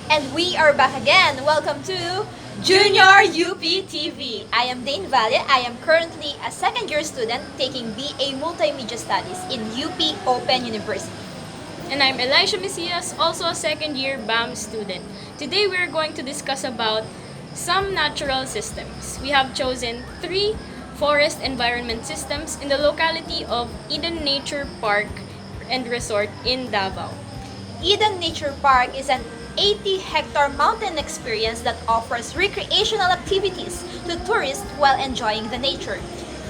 And we are back again. Welcome to Junior UP TV. I am Dane Valle. I am currently a second year student taking BA Multimedia Studies in UP Open University. And I'm Elisha Meias, also a second year BAM student. Today we're going to discuss about some natural systems. We have chosen 3 forest environment systems in the locality of Eden Nature Park and Resort in Davao. Eden Nature Park is an 80-hectare mountain experience that offers recreational activities to tourists while enjoying the nature.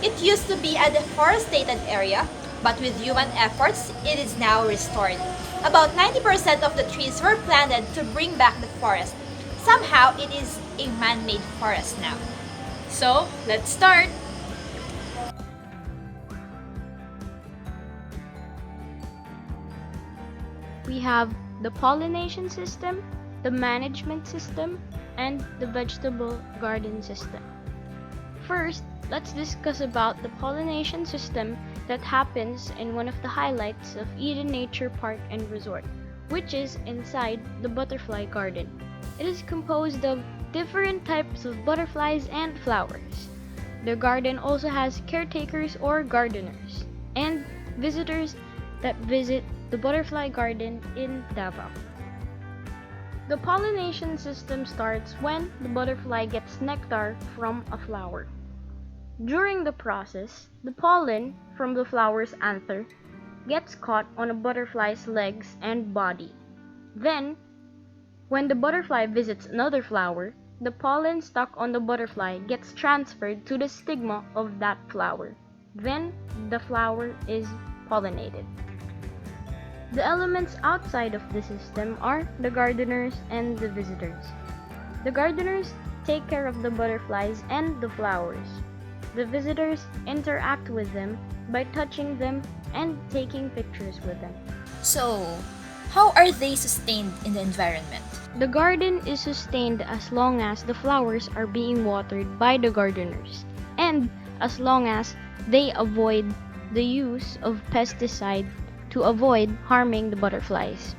It used to be a deforested area, but with human efforts, it is now restored. About 90% of the trees were planted to bring back the forest. Somehow, it is a man-made forest now. So, let's start! We have the pollination system, the management system, and the vegetable garden system. First, let's discuss about the pollination system that happens in one of the highlights of Eden Nature Park and Resort, which is inside the butterfly garden. It is composed of different types of butterflies and flowers. The garden also has caretakers or gardeners, and visitors that visit the butterfly garden in Davao. The pollination system starts when the butterfly gets nectar from a flower. During the process, the pollen from the flower's anther gets caught on a butterfly's legs and body. Then, when the butterfly visits another flower, the pollen stuck on the butterfly gets transferred to the stigma of that flower. Then, the flower is pollinated. The elements outside of the system are the gardeners and the visitors. The gardeners take care of the butterflies and the flowers. The visitors interact with them by touching them and taking pictures with them. So, how are they sustained in the environment? The garden is sustained as long as the flowers are being watered by the gardeners, and as long as they avoid the use of pesticide to avoid harming the butterflies.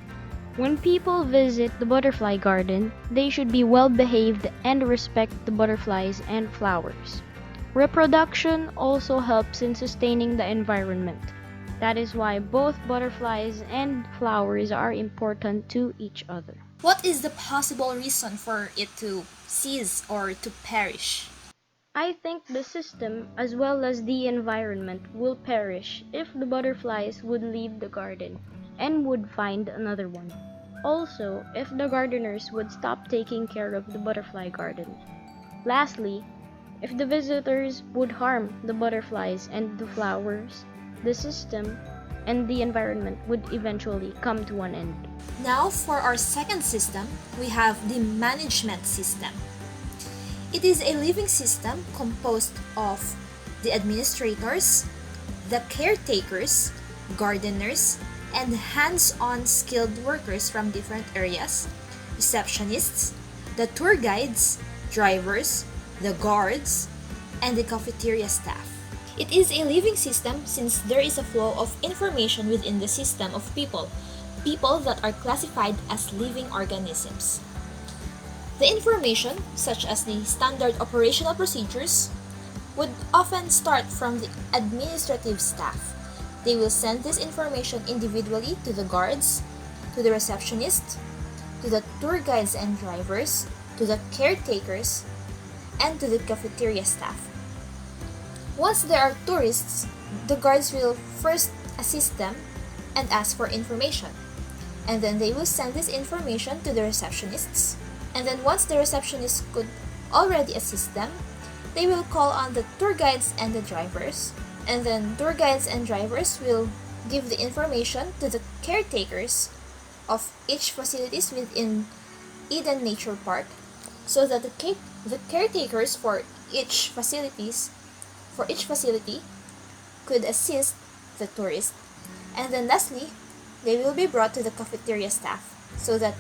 When people visit the butterfly garden, they should be well behaved and respect the butterflies and flowers. Reproduction also helps in sustaining the environment. That is why both butterflies and flowers are important to each other. What is the possible reason for it to cease or to perish? I think the system as well as the environment will perish if the butterflies would leave the garden and would find another one. Also, if the gardeners would stop taking care of the butterfly garden. Lastly, if the visitors would harm the butterflies and the flowers, the system and the environment would eventually come to an end. Now, for our second system, we have the management system. It is a living system composed of the administrators, the caretakers, gardeners, and hands-on skilled workers from different areas, receptionists, the tour guides, drivers, the guards, and the cafeteria staff. It is a living system since there is a flow of information within the system of people that are classified as living organisms. The information, such as the standard operational procedures, would often start from the administrative staff. They will send this information individually to the guards, to the receptionist, to the tour guides and drivers, to the caretakers, and to the cafeteria staff. Once there are tourists, the guards will first assist them and ask for information. And then they will send this information to the receptionists. And then once the receptionists could already assist them, they will call on the tour guides and the drivers. And then tour guides and drivers will give the information to the caretakers of each facilities within Eden Nature Park, so that the caretakers for each facility could assist the tourist. And then lastly, they will be brought to the cafeteria staff so that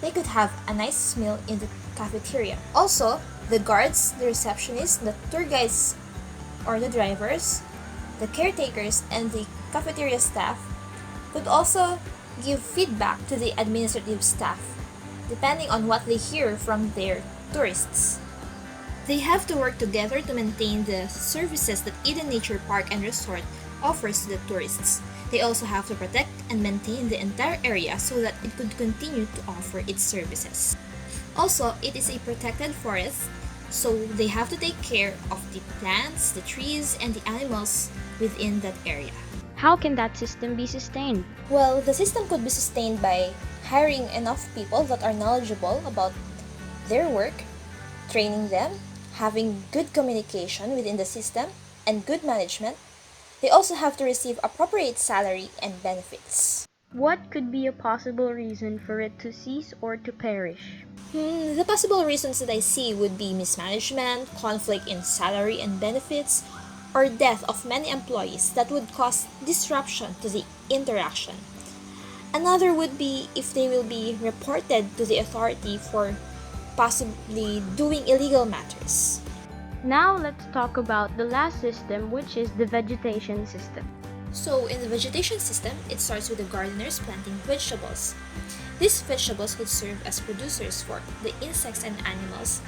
they could have a nice meal in the cafeteria. Also, the guards, the receptionists, the tour guides or the drivers, the caretakers, and the cafeteria staff could also give feedback to the administrative staff. depending on what they hear from their tourists. They have to work together to maintain the services that Eden Nature Park and Resort offers to the tourists. They also have to protect and maintain the entire area so that it could continue to offer its services. Also, it is a protected forest, so they have to take care of the plants, the trees, and the animals within that area. How can that system be sustained? Well, the system could be sustained by hiring enough people that are knowledgeable about their work, training them, having good communication within the system, and good management. They also have to receive appropriate salary and benefits. What could be a possible reason for it to cease or to perish? The possible reasons that I see would be mismanagement, conflict in salary and benefits, or death of many employees that would cause disruption to the interaction. Another would be if they will be reported to the authority for possibly doing illegal matters. Now let's talk about the last system, which is the vegetation system. So, in the vegetation system, it starts with the gardeners planting vegetables. These vegetables could serve as producers for the insects and animals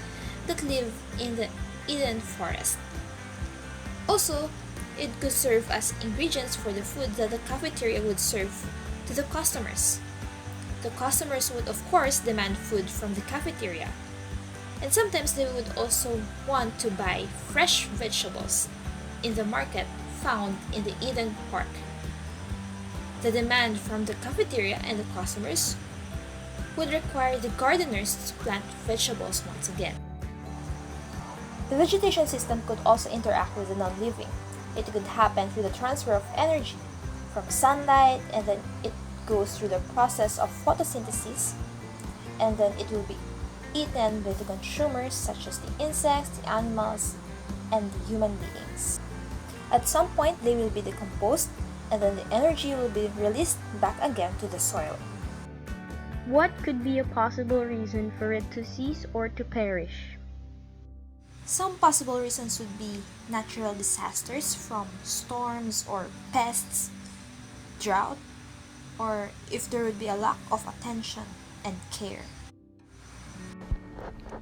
that live in the Eden forest. Also, it could serve as ingredients for the food that the cafeteria would serve to the customers. The customers would, of course, demand food from the cafeteria. And sometimes they would also want to buy fresh vegetables in the market found in the Eden Park. The demand from the cafeteria and the customers would require the gardeners to plant vegetables once again. The vegetation system could also interact with the non-living. It could happen through the transfer of energy from sunlight, and then it goes through the process of photosynthesis, and then it will be eaten by the consumers such as the insects, the animals, and the human beings. At some point, they will be decomposed, and then the energy will be released back again to the soil. What could be a possible reason for it to cease or to perish? Some possible reasons would be natural disasters from storms or pests, drought, or if there would be a lack of attention and care.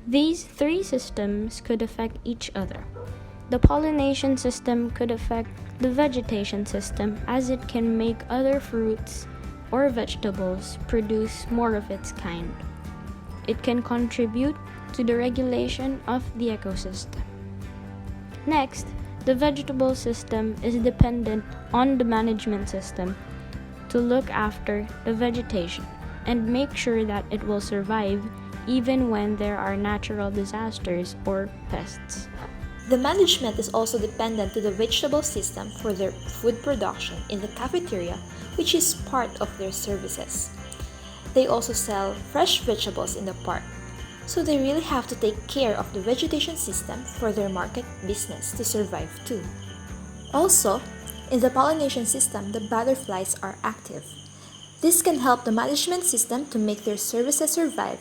These three systems could affect each other. The pollination system could affect the vegetation system as it can make other fruits or vegetables produce more of its kind. It can contribute to the regulation of the ecosystem. Next, the vegetable system is dependent on the management system to look after the vegetation and make sure that it will survive even when there are natural disasters or pests. The management is also dependent to the vegetable system for their food production in the cafeteria, which is part of their services. They also sell fresh vegetables in the park, so they really have to take care of the vegetation system for their market business to survive too. Also, in the pollination system, the butterflies are active. This can help the management system to make their services survive,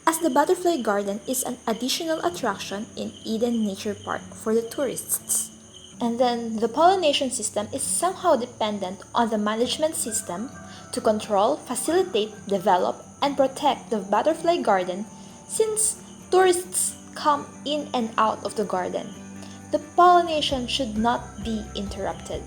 as the butterfly garden is an additional attraction in Eden Nature Park for the tourists. And then the pollination system is somehow dependent on the management system to control, facilitate, develop, and protect the butterfly garden since tourists come in and out of the garden. The pollination should not be interrupted.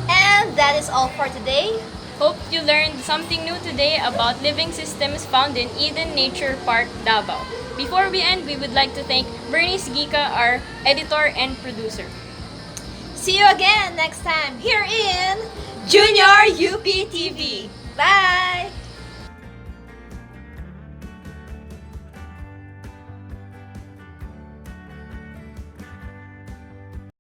And that is all for today. Hope you learned something new today about living systems found in Eden Nature Park, Davao. Before we end, we would like to thank Vernice, Gica, our editor and producer. See you again next time here in Junior UP TV. Bye!